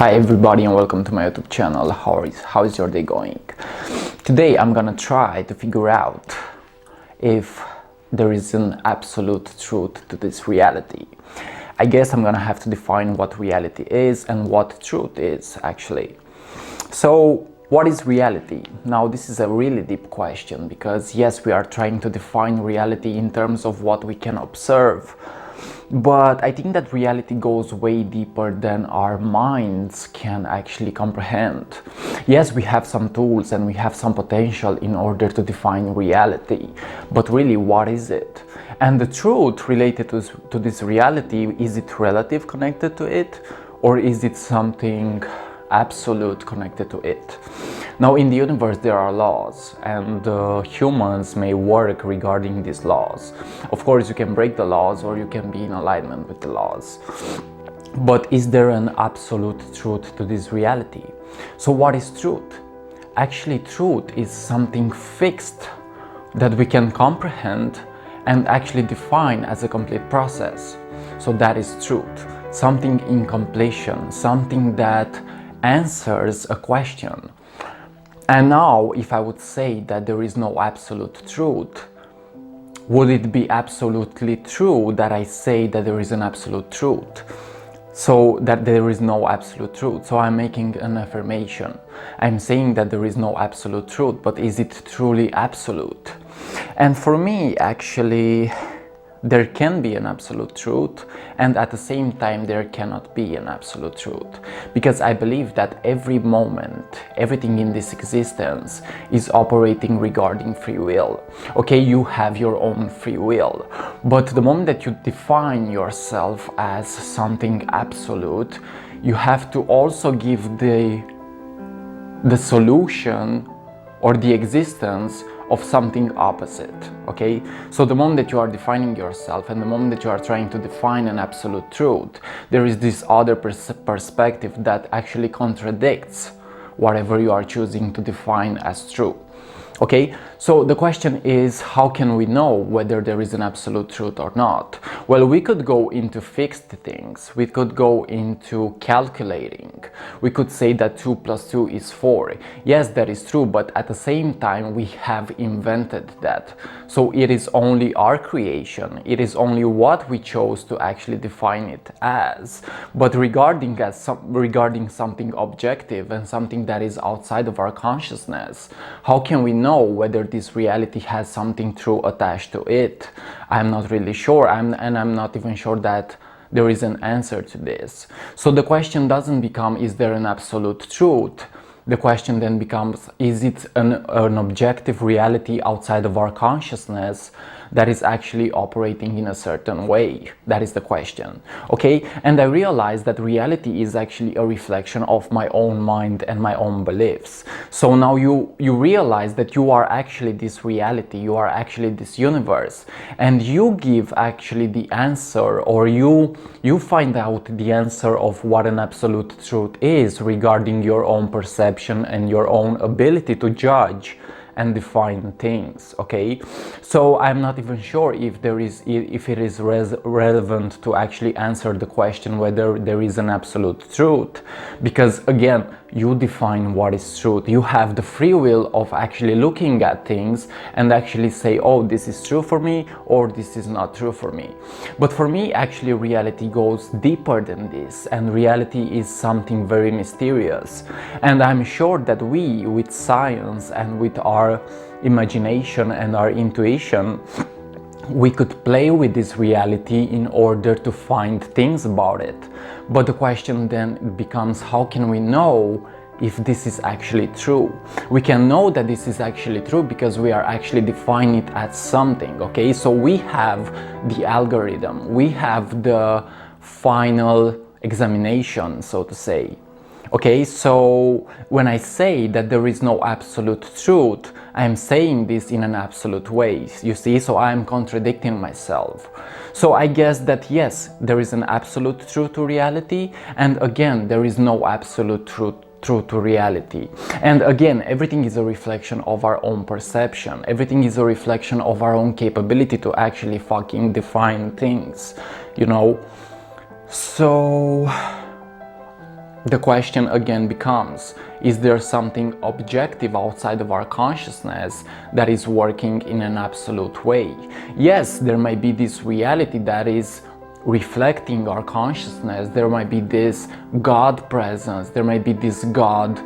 Hi everybody and welcome to my YouTube channel. How is your day going? Today I'm gonna try to figure out if there is an absolute truth to this reality. I guess I'm gonna have to define what reality is and what truth is actually. So what is reality? Now this is a really deep question because yes, we are trying to define reality in terms of what we can observe. But I think that reality goes way deeper than our minds can actually comprehend. Yes, we have some tools and we have some potential in order to define reality, but really, what is it? And the truth related to this reality, is it relative connected to it, or is it something absolute connected to it? Now, in the universe there are laws, and humans may work regarding these laws. Of course, you can break the laws or you can be in alignment with the laws. But is there an absolute truth to this reality? So what is truth? Actually, truth is something fixed that we can comprehend and actually define as a complete process. So that is truth. Something in completion, something that answers a question. And now, if I would say that there is no absolute truth, would it be absolutely true that I say that there is an absolute truth? So that there is no absolute truth. So I'm making an affirmation. I'm saying that there is no absolute truth, but is it truly absolute? And for me, actually, there can be an absolute truth, and at the same time there cannot be an absolute truth, because I believe that every moment, everything in this existence is operating regarding free will. Okay, you have your own free will, but the moment that you define yourself as something absolute, you have to also give the solution or the existence of something opposite. Okay, so the moment that you are defining yourself and the moment that you are trying to define an absolute truth, there is this other perspective that actually contradicts whatever you are choosing to define as true. Okay, so the question is, how can we know whether there is an absolute truth or not? Well, we could go into fixed things. We could go into calculating. We could say that 2 plus 2 is 4. Yes, that is true, but at the same time, we have invented that. So it is only our creation. It is only what we chose to actually define it as. But regarding something objective and something that is outside of our consciousness, how can we know whether this reality has something true attached to it? I'm not really sure, and I'm not even sure that there is an answer to this. So the question doesn't become, is there an absolute truth? The question then becomes, is it an objective reality outside of our consciousness that is actually operating in a certain way? That is the question. Okay, and I realized that reality is actually a reflection of my own mind and my own beliefs. So now you realize that you are actually this reality, you are actually this universe, and you give actually the answer, or you find out the answer of what an absolute truth is regarding your own perception and your own ability to judge and define things. Okay, so I'm not even sure if it is relevant to actually answer the question whether there is an absolute truth, because again, you define what is truth. You have the free will of actually looking at things and actually say, oh, this is true for me, or this is not true for me. But for me, actually, reality goes deeper than this, and reality is something very mysterious. And I'm sure that we, with science and with our imagination and our intuition, we could play with this reality in order to find things about it. But the question then becomes, how can we know if this is actually true? We can know that this is actually true because we are actually defining it as something. Okay, so we have the algorithm, we have the final examination, so to say. Okay, so when I say that there is no absolute truth, I am saying this in an absolute way, you see, so I am contradicting myself. So I guess that yes, there is an absolute truth to reality, and again, there is no absolute truth to reality. And again, everything is a reflection of our own perception. Everything is a reflection of our own capability to actually fucking define things, you know. So the question again becomes, is there something objective outside of our consciousness that is working in an absolute way? Yes, there might be this reality that is reflecting our consciousness. There might be this God presence, there might be this God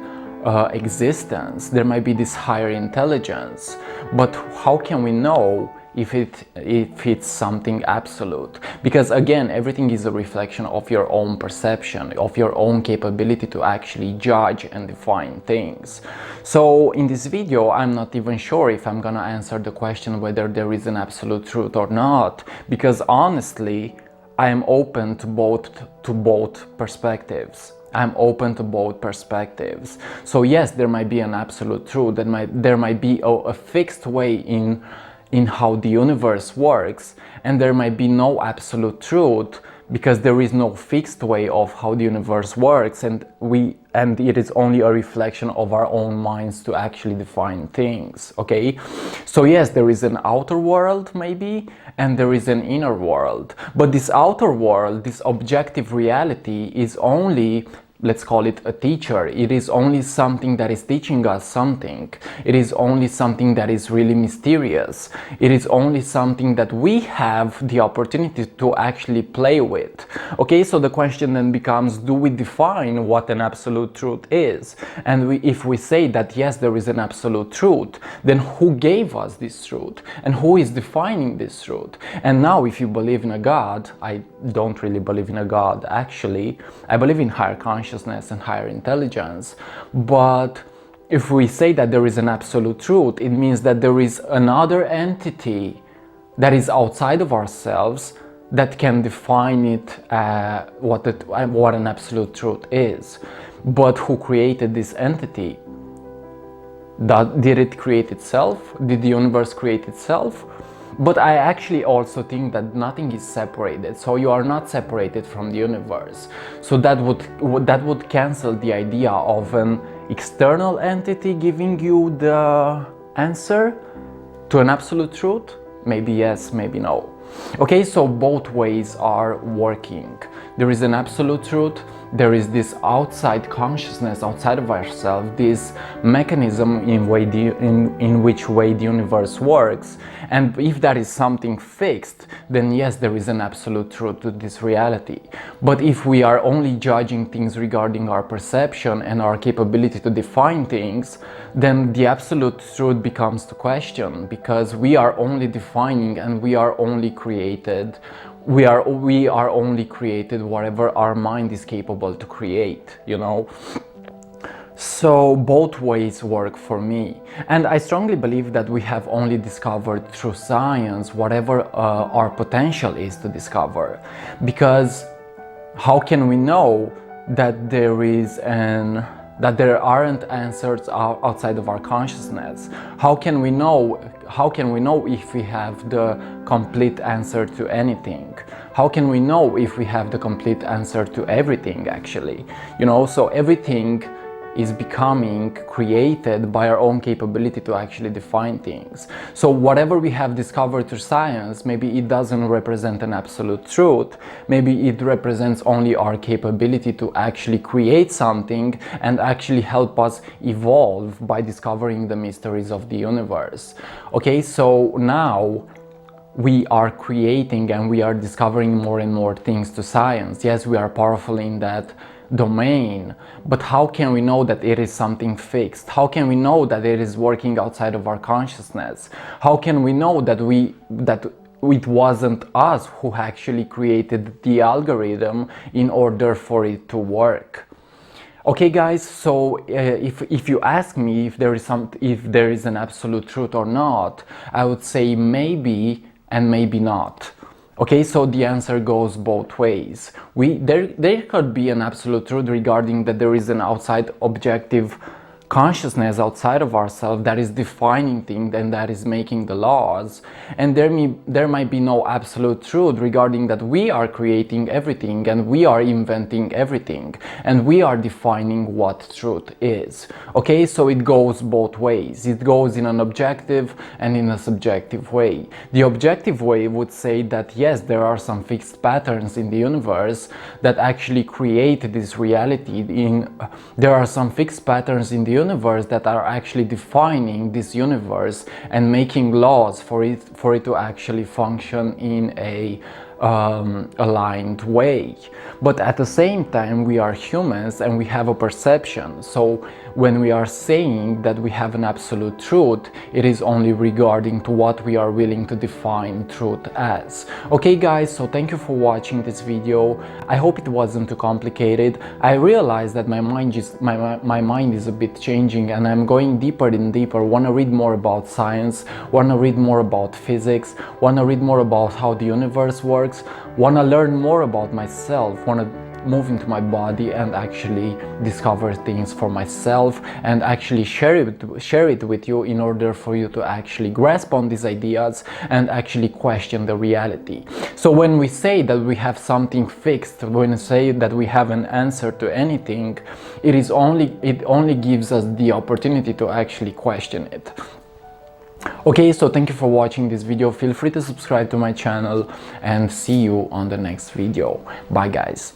existence, there might be this higher intelligence. But how can we know if it's something absolute? Because again, everything is a reflection of your own perception, of your own capability to actually judge and define things. So in this video, I'm not even sure if I'm gonna answer the question whether there is an absolute truth or not, because honestly, I am open to both perspectives. I'm open to both perspectives. So yes, there might be an absolute truth, there might be a fixed way in how the universe works, and there might be no absolute truth because there is no fixed way of how the universe works, and it is only a reflection of our own minds to actually define things. Okay, so yes, there is an outer world maybe, and there is an inner world, but this outer world, this objective reality, is only, let's call it a teacher. It is only something that is teaching us something. It is only something that is really mysterious. It is only something that we have the opportunity to actually play with. Okay, so the question then becomes, do we define what an absolute truth is? And if we say that yes, there is an absolute truth, then who gave us this truth? And who is defining this truth? And now, if you believe in a God, I don't really believe in a God actually. I believe in higher consciousness and higher intelligence, but if we say that there is an absolute truth, it means that there is another entity that is outside of ourselves that can define it, what an absolute truth is. But who created this entity? Did it create itself? Did the universe create itself? But I actually also think that nothing is separated, so you are not separated from the universe. So that would cancel the idea of an external entity giving you the answer to an absolute truth. Maybe yes, maybe no. Okay, so both ways are working. There is an absolute truth, there is this outside consciousness, outside of ourselves, this mechanism in which way the universe works. And if that is something fixed, then yes, there is an absolute truth to this reality. But if we are only judging things regarding our perception and our capability to define things, then the absolute truth becomes the question, because we are only defining and we are only created. We are only created whatever our mind is capable to create, you know. So both ways work for me, and I strongly believe that we have only discovered through science whatever our potential is to discover, because how can we know that there aren't answers outside of our consciousness? How can we know if we have the complete answer to anything? How can we know if we have the complete answer to everything, actually? You know, so everything is becoming created by our own capability to actually define things. So whatever we have discovered through science, maybe it doesn't represent an absolute truth. Maybe it represents only our capability to actually create something and actually help us evolve by discovering the mysteries of the universe. Okay, so now we are creating and we are discovering more and more things to science. Yes, we are powerful in that domain, but how can we know that it is something fixed? How can we know that it is working outside of our consciousness? How can we know that it wasn't us who actually created the algorithm in order for it to work? Okay guys, so if you ask me if there is an absolute truth or not, I would say maybe and maybe not. Okay, so the answer goes both ways. There could be an absolute truth regarding that there is an outside objective consciousness outside of ourselves that is defining things and that is making the laws, and there might be no absolute truth regarding that we are creating everything and we are inventing everything and we are defining what truth is. Okay, so it goes both ways. It goes in an objective and in a subjective way. The objective way would say that yes, there are some fixed patterns in the universe that actually create this reality. There are some fixed patterns in the universe that are actually defining this universe and making laws for it to actually function in a aligned way. But at the same time, we are humans and we have a perception. So when we are saying that we have an absolute truth, it is only regarding to what we are willing to define truth as. Okay guys, so thank you for watching this video. I hope it wasn't too complicated. I realize that my mind is a bit changing and I'm going deeper and deeper. Want to read more about science, want to read more about physics, want to read more about how the universe works, want to learn more about myself, want to move into my body and actually discover things for myself and actually share it with you in order for you to actually grasp on these ideas and actually question the reality. So when we say that we have something fixed, when we say that we have an answer to anything, it only gives us the opportunity to actually question it. Okay, so thank you for watching this video. Feel free to subscribe to my channel and see you on the next video. Bye guys.